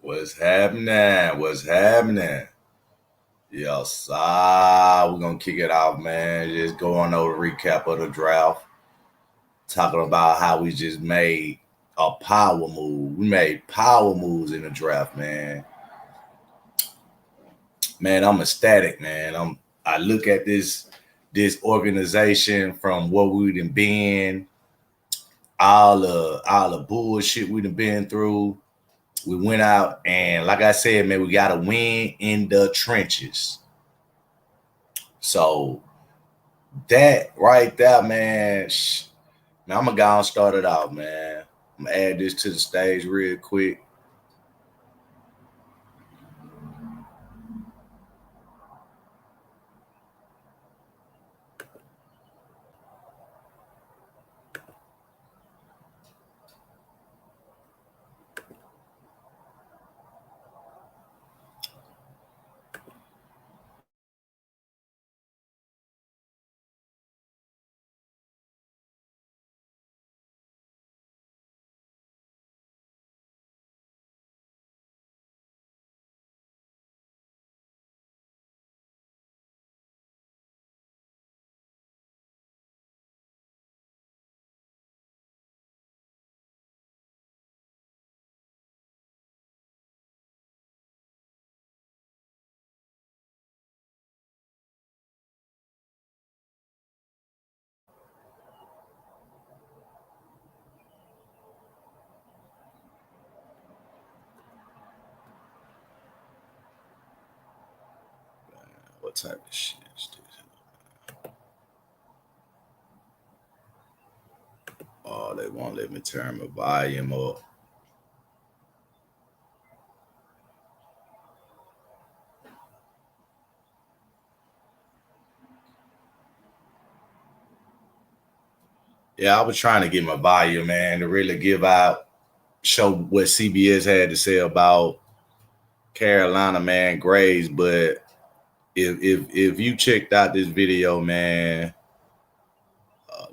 What's happening? What's happening? Yes, we're gonna kick it off, man. Just going over a recap of the draft, talking about how we just made a power move. We made power moves in the draft, man. Man, I'm ecstatic, man. I look at this organization from what we done been, all the bullshit we done been through. We went out and, like I said, man, we got to win in the trenches. So that right there, man, man, I'm gonna go and start it out, man. I'm gonna add this to the stage real quick. What type of shit is this? Oh, they won't let me turn my volume up. Yeah, I was trying to get my volume, man, to really show what CBS had to say about Carolina, man, grades. But if you checked out this video, man,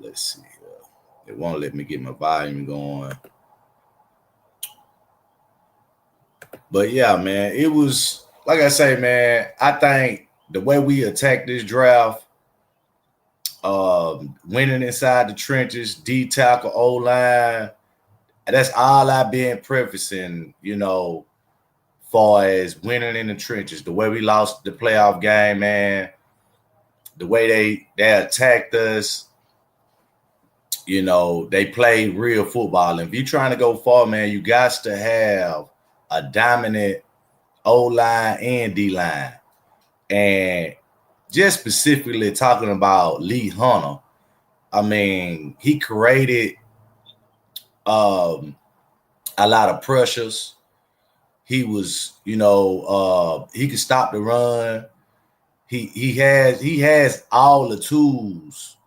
let's see. It won't let me get my volume going. But yeah, man, it was like I say, man. I think the way we attacked this draft, winning inside the trenches, D tackle, O line, that's all I've been prefacing. Far as winning in the trenches, the way we lost the playoff game, man, the way they attacked us. They played real football. And if you're trying to go far, man, you got to have a dominant O line and D line. And just specifically talking about Lee Hunter, I mean, he created a lot of pressures. He was, he could stop the run. He has all the tools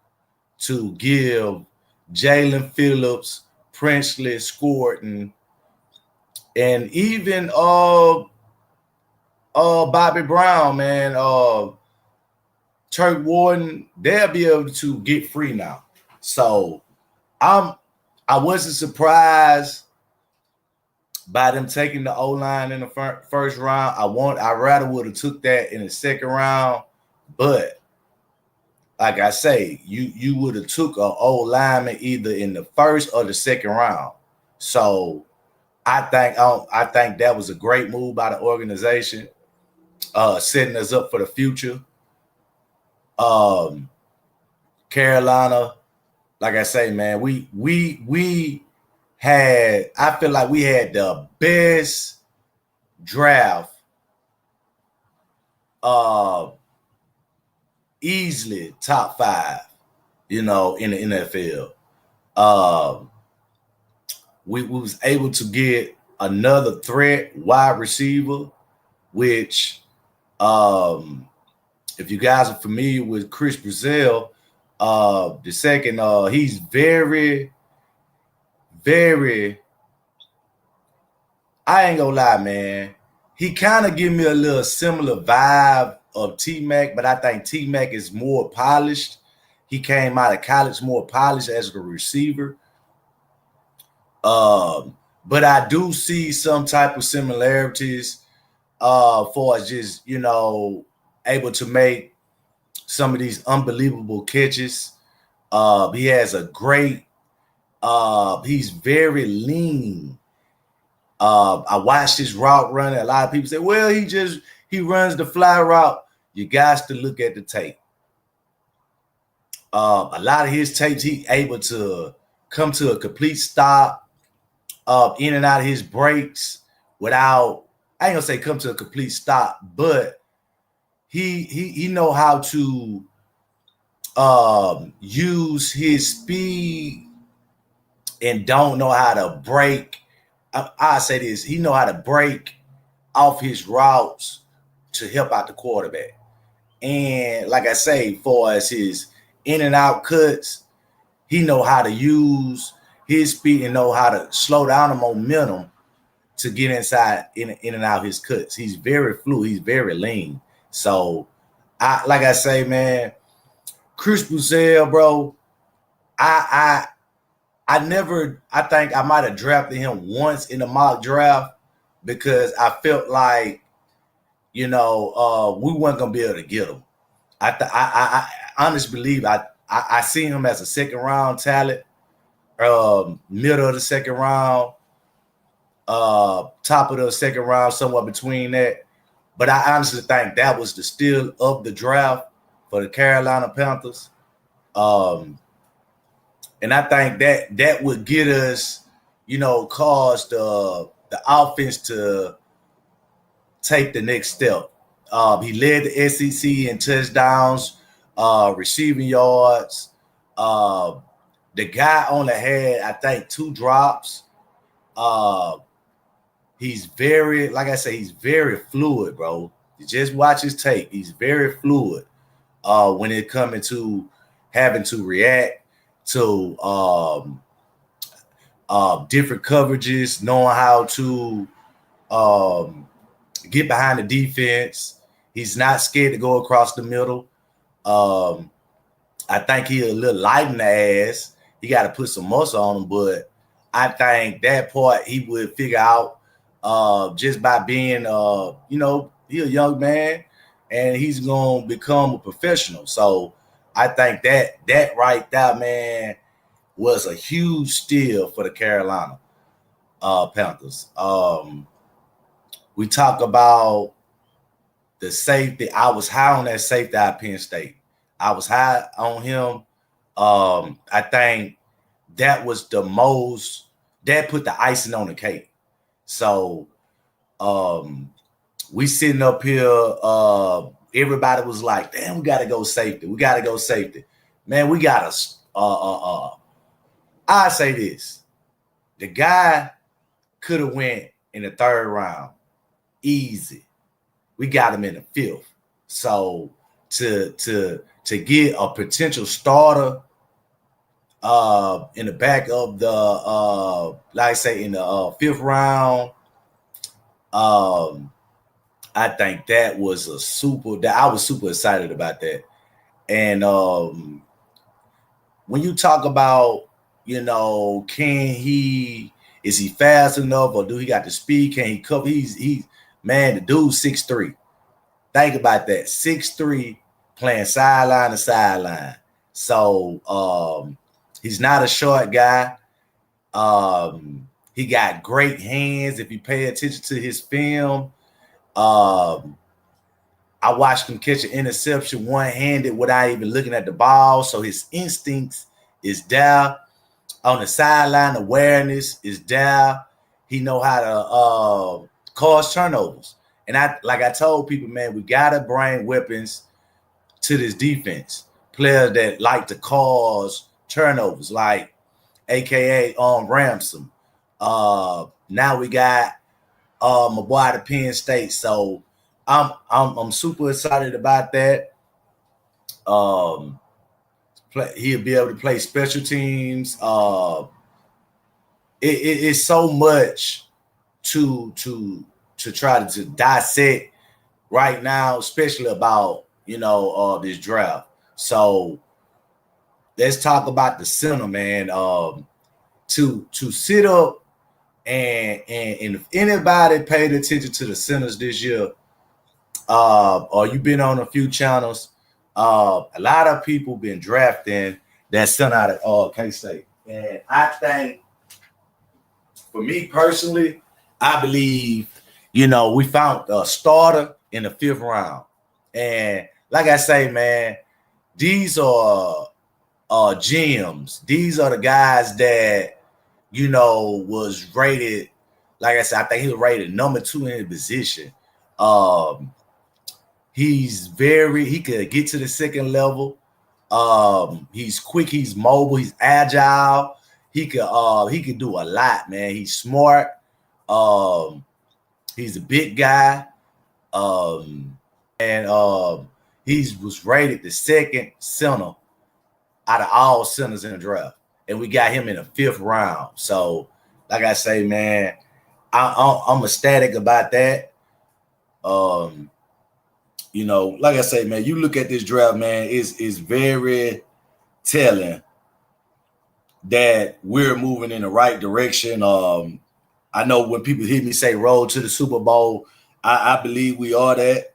to give Jalen Phillips, Princely, Scorton, and even Bobby Brown, man, Turk Warden, they'll be able to get free now. So I wasn't surprised by them taking the O-line in the first round. I rather would have took that in the second round, but like I say, you would have took an O-lineman either in the first or the second round. So I think that was a great move by the organization, setting us up for the future. Carolina, like I say, man, we had, I feel like we had the best draft, easily top 5, in the NFL. We was able to get another threat wide receiver, which, if you guys are familiar with Chris Brazil, the second, he's very, very, I ain't gonna lie, man. He kind of give me a little similar vibe of T-Mac, but I think T-Mac is more polished. He came out of college more polished as a receiver. but I do see some type of similarities for just, able to make some of these unbelievable catches. He has a great, he's very lean. I watched his route running. A lot of people say, well, he runs the fly route. You guys to look at the tape. A lot of his tapes, he able to come to a complete stop in and out of his breaks without, I ain't gonna say come to a complete stop, but he know how to use his speed and don't know how to break. I say this, he know how to break off his routes to help out the quarterback. And like I say, for as his in and out cuts, he know how to use his speed and know how to slow down the momentum to get inside in and out his cuts. He's very fluid. He's very lean. So, like I say, man, Chris Broussard, bro, I think I might have drafted him once in the mock draft because I felt like, we weren't gonna be able to get him. I honestly believe I see him as a second round talent, middle of the second round, top of the second round, somewhere between that. But I honestly think that was the steal of the draft for the Carolina Panthers. And I think that would get us, cause the offense to take the next step. He led the SEC in touchdowns, receiving yards. The guy only had, I think, 2 drops. He's very, like I say, he's very fluid, bro. You just watch his tape. He's very fluid when it coming to having to react to different coverages, knowing how to get behind the defense. He's not scared to go across the middle. I think he's a little light in the ass. He got to put some muscle on him, but I think that part he would figure out just by being, he's a young man and he's going to become a professional. So I think that right there, man, was a huge steal for the Carolina Panthers. We talk about the safety. I was high on that safety at Penn State. I was high on him. I think that was the most, that put the icing on the cake. So we sitting up here, everybody was like, damn, we got to go safety. We got to go safety. Man, we got to, I say this. The guy could have went in the 3rd round. Easy. We got him in the 5th. So to get a potential starter in the back of the like I say in the 5th round, I think that was I was super excited about that. And when you talk about, is he fast enough or do he got the speed? Can he cover? Man, the dude's 6'3". Think about that. 6'3", playing sideline to sideline. So he's not a short guy. He got great hands. If you pay attention to his film, I watched him catch an interception one-handed without even looking at the ball. So his instincts is there. On the sideline, awareness is there. He know how to cause turnovers. And I told people, man, we gotta bring weapons to this defense. Players that like to cause turnovers, like AKA Ransom. Now we got my boy out of Penn State. So I'm super excited about that. He'll be able to play special teams. It's so much to try to dissect right now, especially about this draft. So let's talk about the center, man. To sit up And if anybody paid attention to the centers this year, or you've been on a few channels, a lot of people been drafting that center out of K-State. And I think, for me personally, I believe, we found a starter in the 5th round. And like I say, man, these are gems. These are the guys that, was rated, like I said, I think he was rated number 2 in his position. He could get to the second level. He's quick, he's mobile, he's agile. He could do a lot, man. He's smart. He's a big guy. And he was rated the 2nd center out of all centers in the draft. And we got him in the 5th round. So, like I say, man, I'm ecstatic about that. Like I say, man, you look at this draft, man, it's very telling that we're moving in the right direction. I know when people hear me say roll to the Super Bowl, I believe we are that.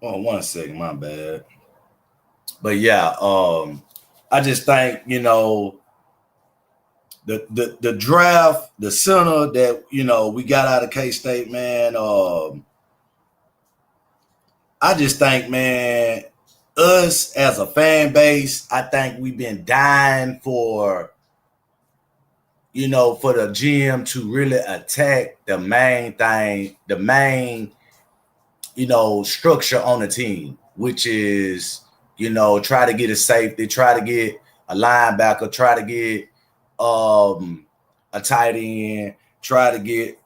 Oh, 1 second, my bad. But yeah, I just think, the draft, the center that, we got out of K-State, man, I just think, man, us as a fan base, I think we've been dying for, for the GM to really attack the main thing, the main, structure on the team, which is, try to get a safety, try to get a linebacker, try to get a tight end, try to get.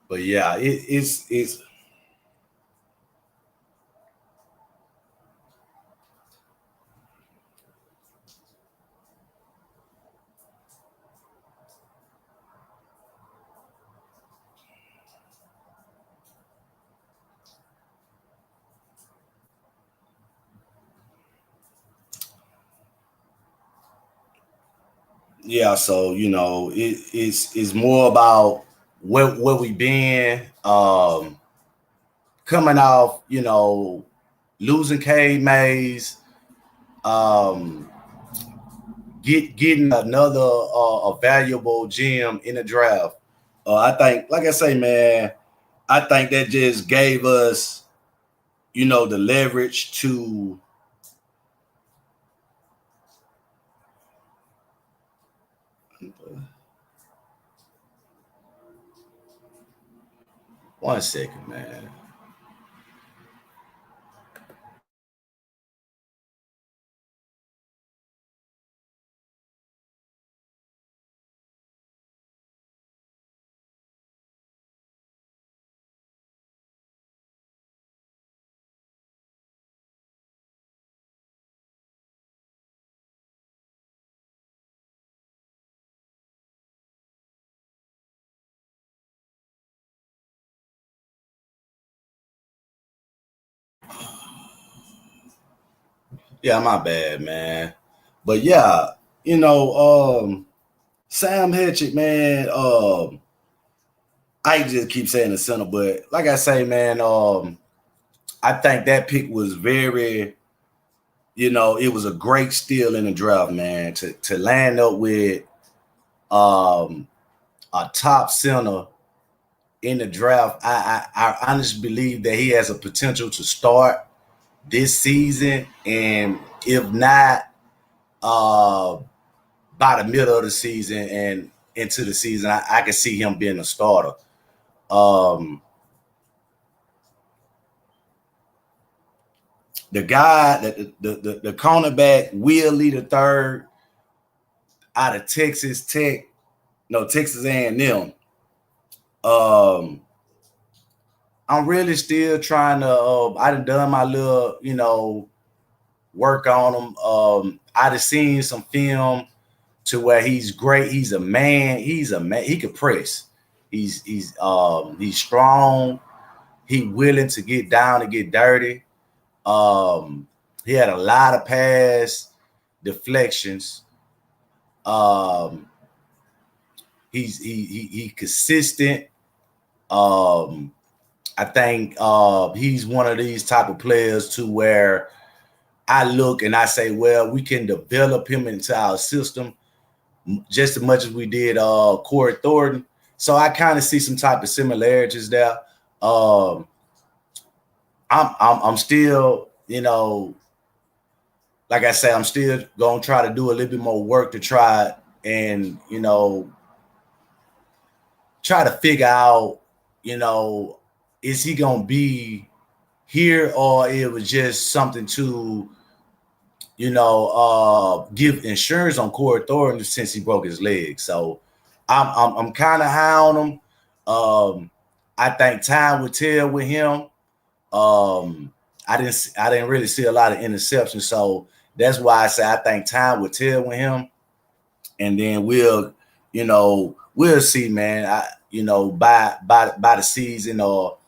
But yeah, it's yeah. So it's more about where we been, coming off, losing K Mays, um, getting another a valuable gem in the draft. I think, like I say, man, I think that just gave us, the leverage to. 1 second, man. Yeah, my bad, man. But yeah, Sam Hedrick, man. I just keep saying the center, but like I say, man, I think that pick was very, it was a great steal in the draft, man. To land up with a top center in the draft. I honestly believe that he has a potential to start this season, and if not, uh, by the middle of the season and into the season, I can see him being a starter. Um, the guy that the cornerback Will Lee the third out of Texas Tech, no Texas A&M. I'm really still trying to. I done my little, work on him. I done seen some film to where he's great. He's a man. He's a man. He can press. He's strong. He willing to get down and get dirty. He had a lot of pass deflections. Um, he consistent. Um, I think he's one of these type of players to where I look and I say, well, we can develop him into our system just as much as we did Corey Thornton. So I kind of see some type of similarities there. I'm still, like I say, I'm still gonna try to do a little bit more work to try and try to figure out, is he gonna be here or it was just something to, give insurance on Corey Thornton since he broke his leg. So I'm kind of high on him. I think time will tell with him. I didn't really see a lot of interceptions, so that's why I say I think time will tell with him, and then we'll see, man. By the season, or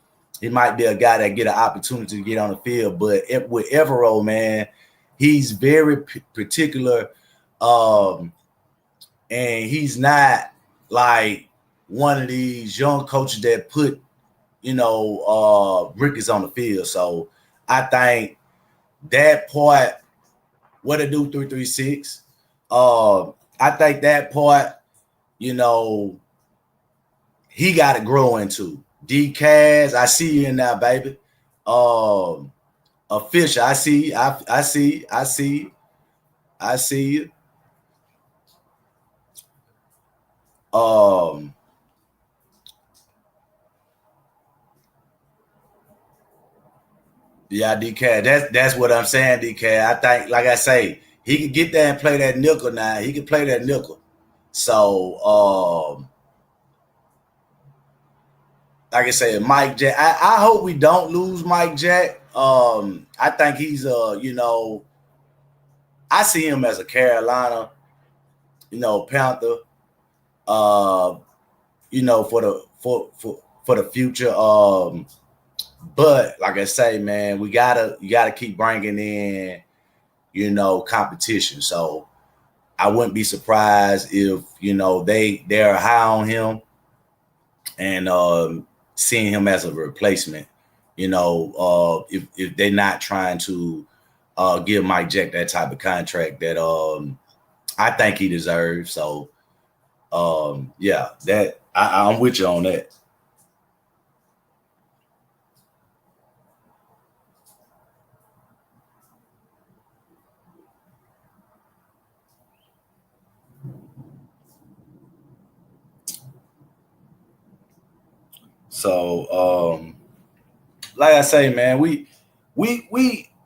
he might be a guy that get an opportunity to get on the field. But with Evero, man, he's very particular, and he's not like one of these young coaches that put Ricketts on the field. So I think that part, what to do 336. I think that part, he got to grow into. D-Caz, I see you in there, baby. Official, I see you. Yeah, DK. That's what I'm saying, DK. I think, like I say, he could get there and play that nickel now. He can play that nickel. So, like I said, Mike Jack. I hope we don't lose Mike Jack. I think he's I see him as a Carolina, Panther. For the future. But like I say, man, you gotta keep bringing in, competition. So I wouldn't be surprised if they're high on him and seeing him as a replacement. If they're not trying to give Mike Jack that type of contract that I think he deserves. So yeah, that I'm with you on that. So like I say, man, we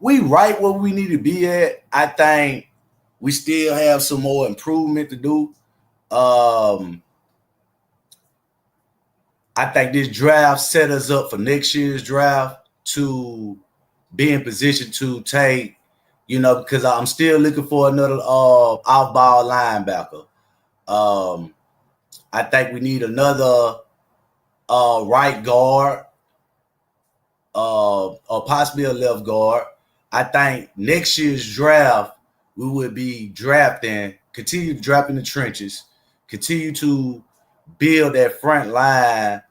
right where we need to be at. I think we still have some more improvement to do. I think this draft set us up for next year's draft to be in position to take, because I'm still looking for another off-ball linebacker. I think we need another right guard, or possibly a left guard. I think next year's draft we would be continue drafting the trenches, continue to build that front line.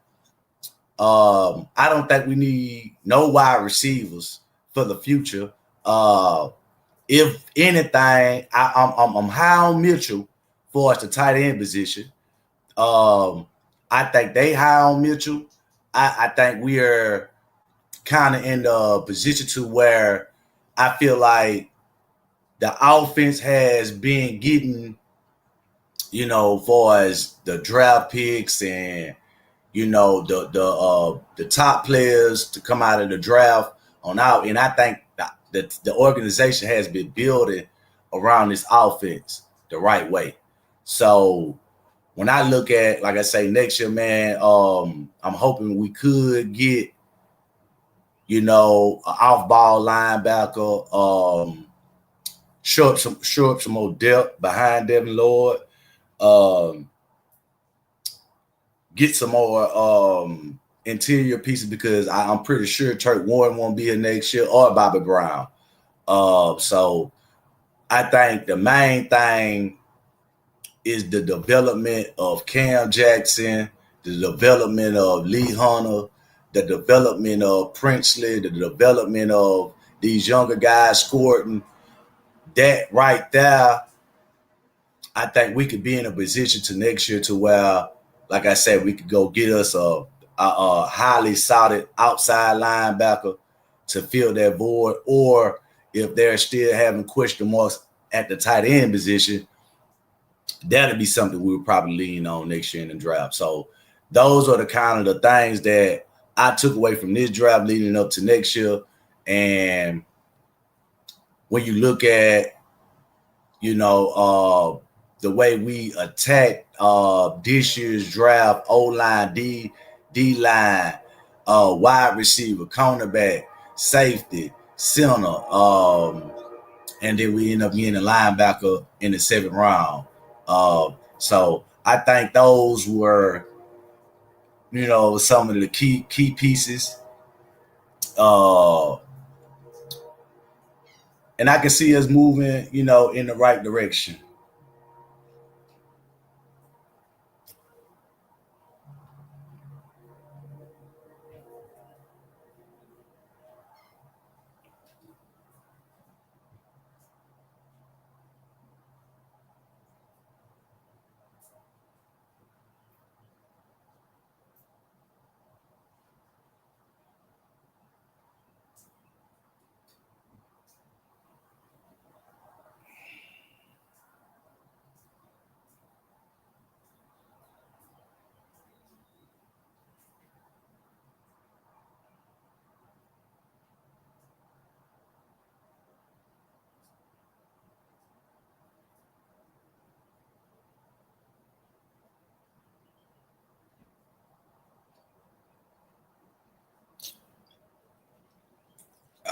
I don't think we need no wide receivers for the future. If anything, I'm high on Mitchell for us the tight end position. I think they high on Mitchell. I think we are kind of in the position to where I feel like the offense has been getting, far as the draft picks and the top players to come out of the draft on out, and I think that the organization has been building around this offense the right way. So when I look at, like I say, next year, man, I'm hoping we could get, an off-ball linebacker, show up some more depth behind Devin Lloyd, um, get some more interior pieces because I'm pretty sure Turk Warren won't be here next year or Bobby Brown. So I think the main thing is the development of Cam Jackson, the development of Lee Hunter, the development of Princely, the development of these younger guys scoring. That right there, I think we could be in a position to next year to where, like I said, we could go get us a highly solid outside linebacker to fill that void, or if they're still having question marks at the tight end position, that'd be something we would probably lean on next year in the draft. So those are the kind of the things that I took away from this draft leading up to next year. And when you look at, the way we attack this year's draft, O-line, D-line, wide receiver, cornerback, safety, center, and then we end up getting a linebacker in the 7th round. So I think those were, some of the key pieces. And I can see us moving, in the right direction.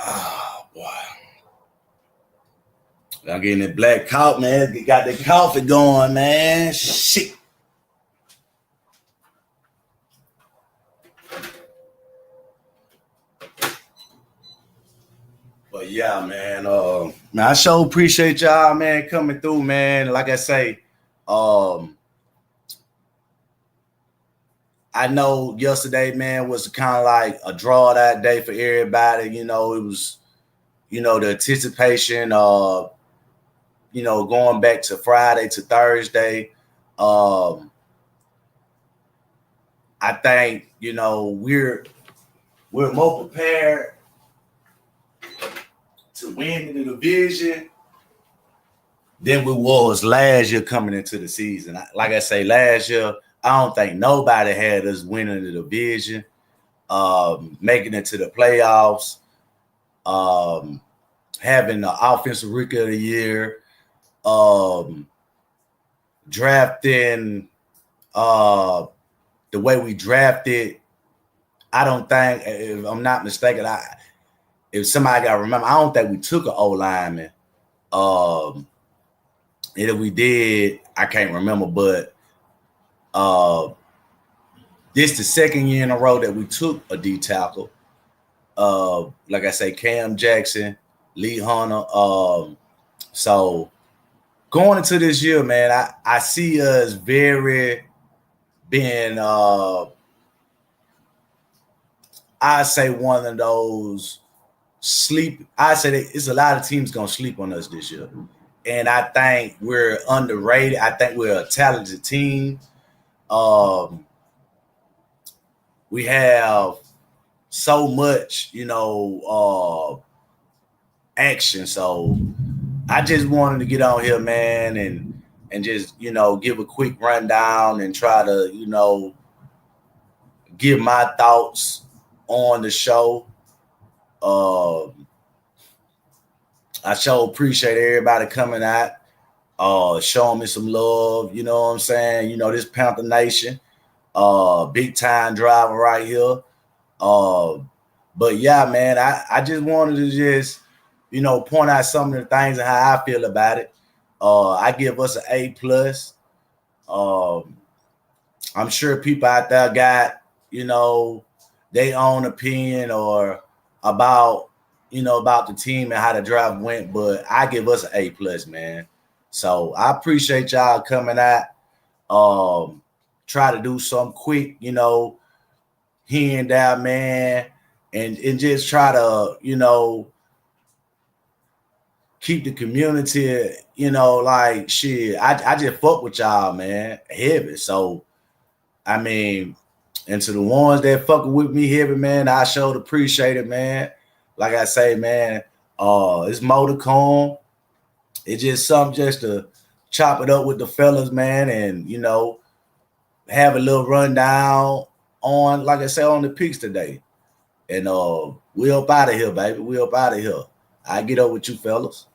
Oh boy. I'm getting that black coffee, man. Got the coffee going, man. Shit. But yeah, man, I sure appreciate y'all, man, coming through, man. Like I say, um, I know yesterday, man, was kind of like a draw that day for everybody. It was, the anticipation of, going back to Friday to Thursday. Um, I think, we're more prepared to win the division than we was last year coming into the season. Like I say, last year, I don't think nobody had us winning the division, making it to the playoffs, um, having the offensive rookie of the year, um, drafting the way we drafted. I don't think, if I'm not mistaken, if somebody got to remember, I don't think we took an O lineman. And if we did, I can't remember, but this the second year in a row that we took a D tackle. Like I say, Cam Jackson, Lee Hunter. So going into this year, man, I see us very being, I say one of those sleep. I say that it's a lot of teams gonna sleep on us this year, and I think we're underrated. I think we're a talented team. Um, we have so much, action. So I just wanted to get on here, man, and just, give a quick rundown and try to, give my thoughts on the show. I sure appreciate everybody coming out, showing me some love. You know what I'm saying? This Panther Nation, big time driver right here. But yeah, man, I just wanted to just, point out some of the things and how I feel about it. I give us an A+. I'm sure people out there got, their own opinion or about, about the team and how the draft went, but I give us an A+, man. So I appreciate y'all coming out. Try to do something quick, here and there, man, and just try to, keep the community, like shit. I just fuck with y'all, man, heavy. So I mean, and to the ones that fucking with me heavy, man, I sure appreciate it, man. Like I say, man, it's more to come. It's just something just to chop it up with the fellas, man, and have a little rundown on, like I say, on the picks today. And we up out of here, baby. We up out of here. I get up with you fellas.